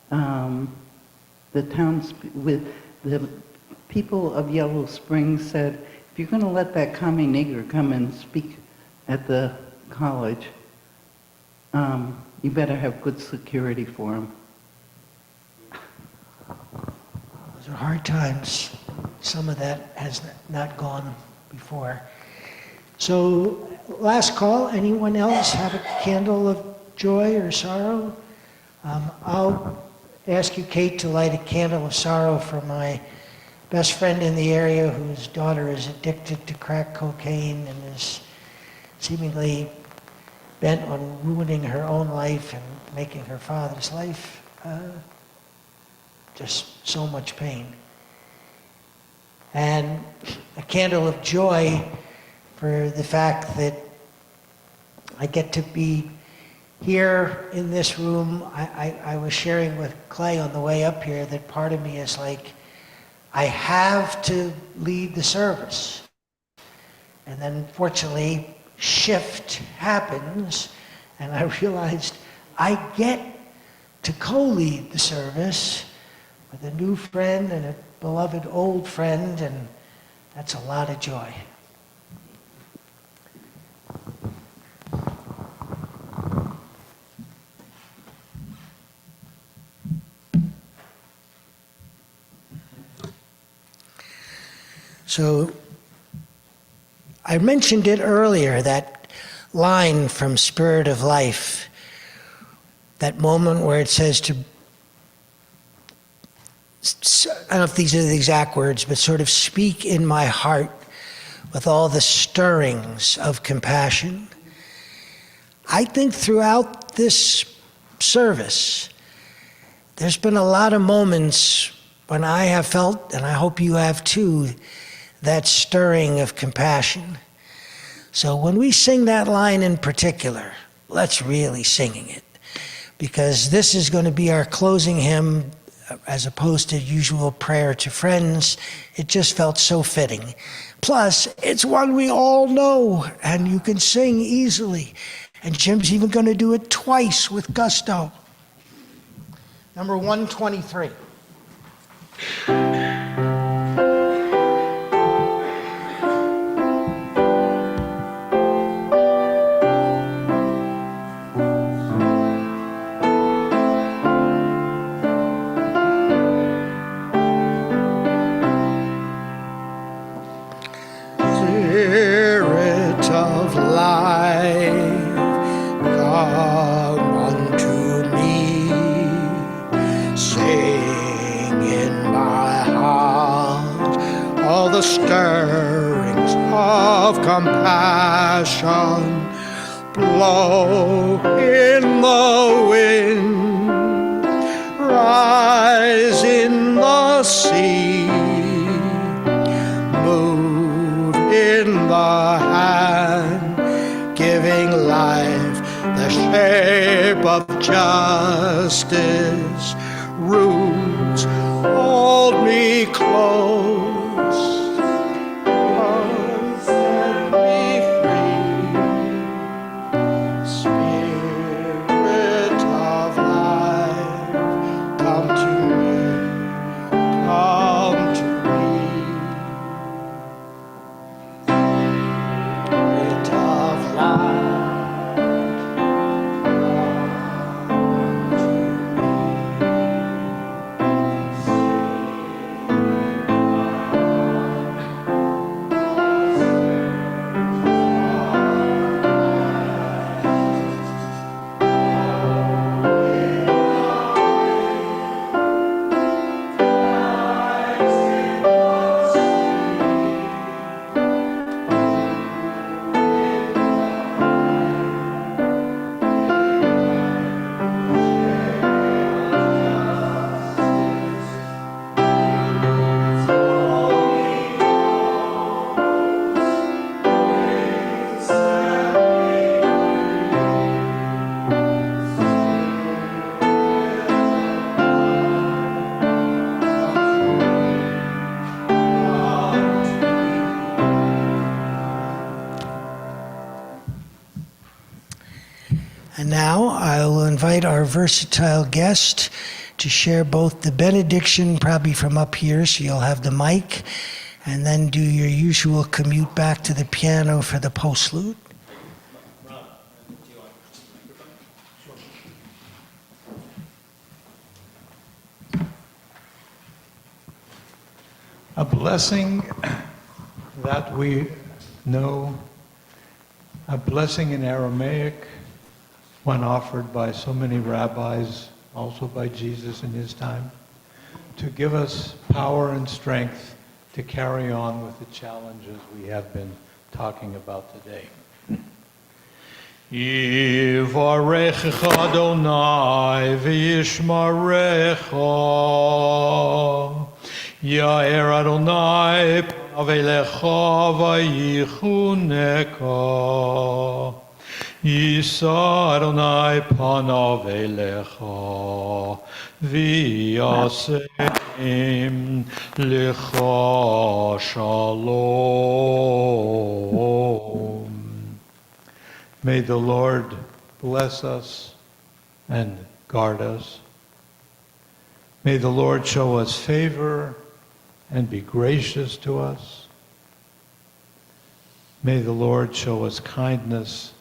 the people of Yellow Springs said, "If you're going to let that commie nigger come and speak at the college, you better have good security for him." Those are hard times. Some of that has not gone before. So, last call. Anyone else have a candle of joy or sorrow? I'll ask you, Kate, to light a candle of sorrow for my best friend in the area whose daughter is addicted to crack cocaine and is seemingly bent on ruining her own life and making her father's life just so much pain. And a candle of joy for the fact that I get to be here in this room. I was sharing with Clay on the way up here that part of me is like, I have to lead the service. And then fortunately, shift happens, and I realized I get to co-lead the service with a new friend and a beloved old friend, and that's a lot of joy. So I mentioned it earlier, that line from Spirit of Life, that moment where it says to, I don't know if these are the exact words, but sort of speak in my heart with all the stirrings of compassion. I think throughout this service, there's been a lot of moments when I have felt, and I hope you have too, that stirring of compassion. So when we sing that line in particular, let's really sing it, because this is going to be our closing hymn as opposed to usual prayer to friends. It just felt so fitting. Plus, it's one we all know and you can sing easily. And Jim's even going to do it twice with gusto. Number 123. Spirit of life, come unto me. Sing in my heart all the stirrings of compassion. Blow in the wind, rise in the sea, move in the hand, giving life the shape of justice. Roots hold me close, arms set me free. Spirit of life, come to me, come to me. Spirit of life, and now I will invite our versatile guest to share both the benediction, probably from up here, so you'll have the mic, and then do your usual commute back to the piano for the postlude. A blessing that we know, a blessing in Aramaic, one offered by so many rabbis, also by Jesus in his time, to give us power and strength to carry on with the challenges we have been talking about today. Yivarechecha Adonai v'yishmarecha, Ya'er Adonai panav elecha v'yichuneka, Yisa Adonai panav elecha v'yasem lecha shalom. May the Lord bless us and guard us. May the Lord show us favor and be gracious to us. May the Lord show us kindness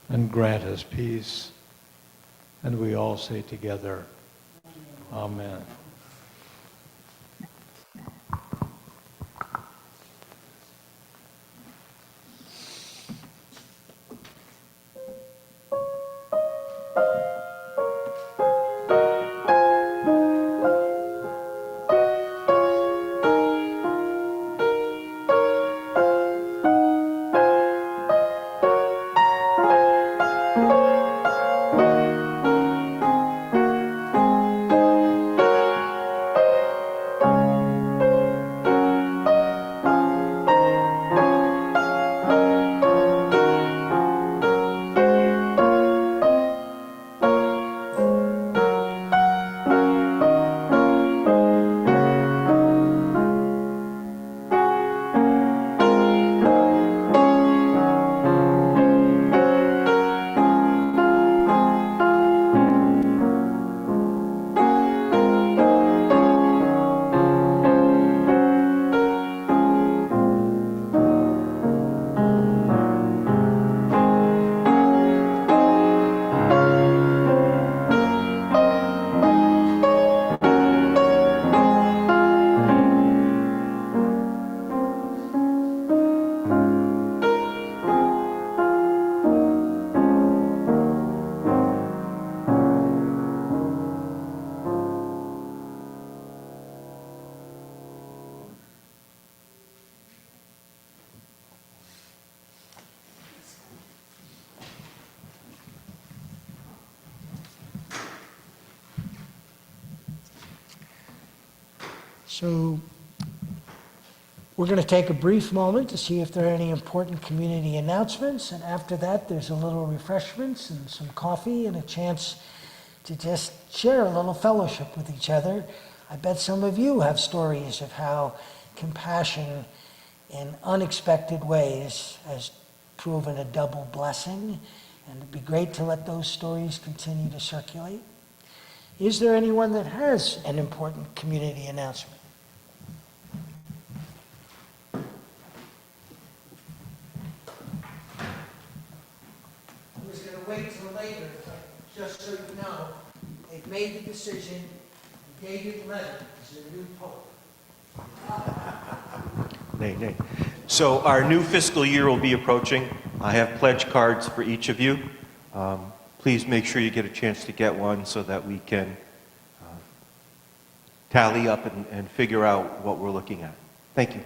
and grant us peace. And we all say together, Amen. So we're going to take a brief moment to see if there are any important community announcements, and after that, there's a little refreshments and some coffee and a chance to just share a little fellowship with each other. I bet some of you have stories of how compassion in unexpected ways has proven a double blessing, and it'd be great to let those stories continue to circulate. Is there anyone that has an important community announcement? I was going to wait till later, but just so you know, they've made the decision. David Leonard is the new pope. Nay, nay. So our new fiscal year will be approaching. I have pledge cards for each of you. Please make sure you get a chance to get one so that we can tally up and figure out what we're looking at. Thank you.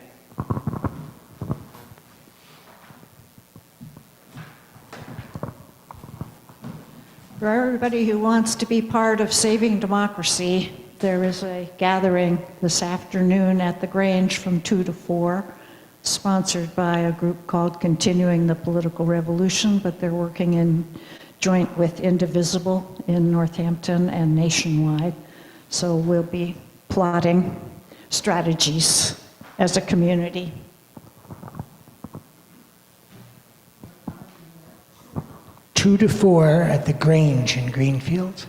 For everybody who wants to be part of saving democracy, there is a gathering this afternoon at the Grange from 2 to 4, sponsored by a group called Continuing the Political Revolution, but they're working in joint with Indivisible in Northampton and nationwide. So we'll be plotting strategies as a community. Two to 4 at the Grange in Greenfield.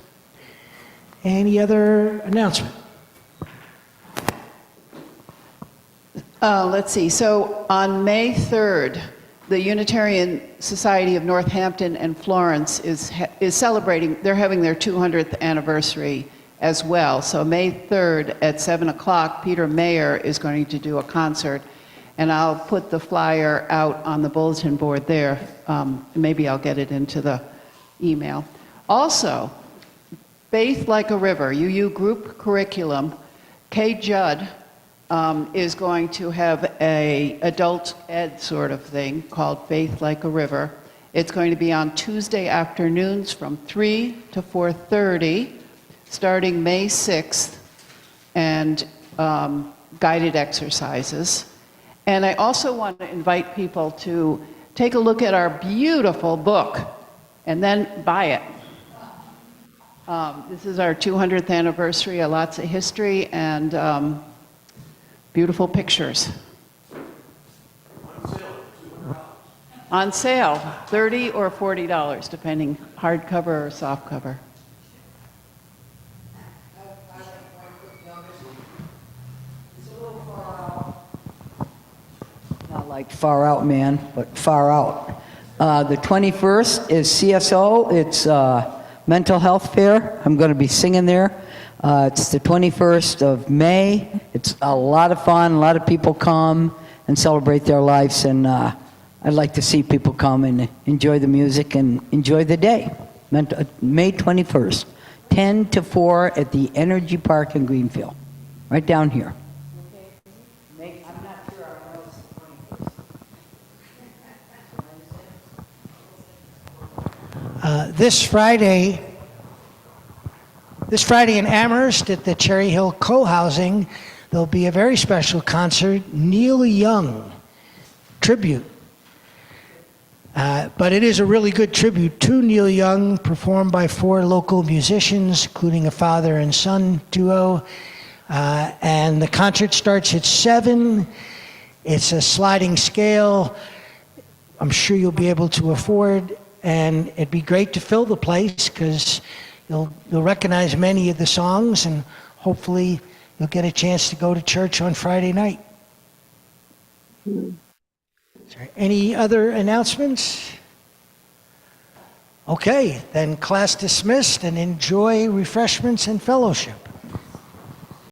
Any other announcement? Let's see. So on May 3rd, the Unitarian Society of Northampton and Florence is celebrating. They're having their 200th anniversary as well. So May 3rd at 7 o'clock, Peter Mayer is going to do a concert, and I'll put the flyer out on the bulletin board there. Maybe I'll get it into the email. Also, Faith Like a River, UU group curriculum. Kay Judd is going to have a adult ed sort of thing called Faith Like a River. It's going to be on Tuesday afternoons from 3 to 4:30, starting May 6th, and guided exercises. And I also want to invite people to take a look at our beautiful book and then buy it. This is our 200th anniversary, lots of history and beautiful pictures. On sale, $30 or $40, depending hardcover or softcover. Not like far out, man, but far out. The 21st is CSO. It's mental health fair. I'm going to be singing there. It's the 21st of May. It's a lot of fun. A lot of people come and celebrate their lives, and I'd like to see people come and enjoy the music and enjoy the day. May 21st, 10 to 4 at the Energy Park in Greenfield, right down here. This Friday in Amherst at the Cherry Hill Co-housing, there'll be a very special concert, Neil Young tribute. But it is a really good tribute to Neil Young, performed by 4 local musicians, including a father and son duo. And the concert starts at 7. It's a sliding scale. I'm sure you'll be able to afford, and it'd be great to fill the place because you'll recognize many of the songs, and hopefully you'll get a chance to go to church on Friday night. Any other announcements? Okay, then class dismissed, and enjoy refreshments and fellowship.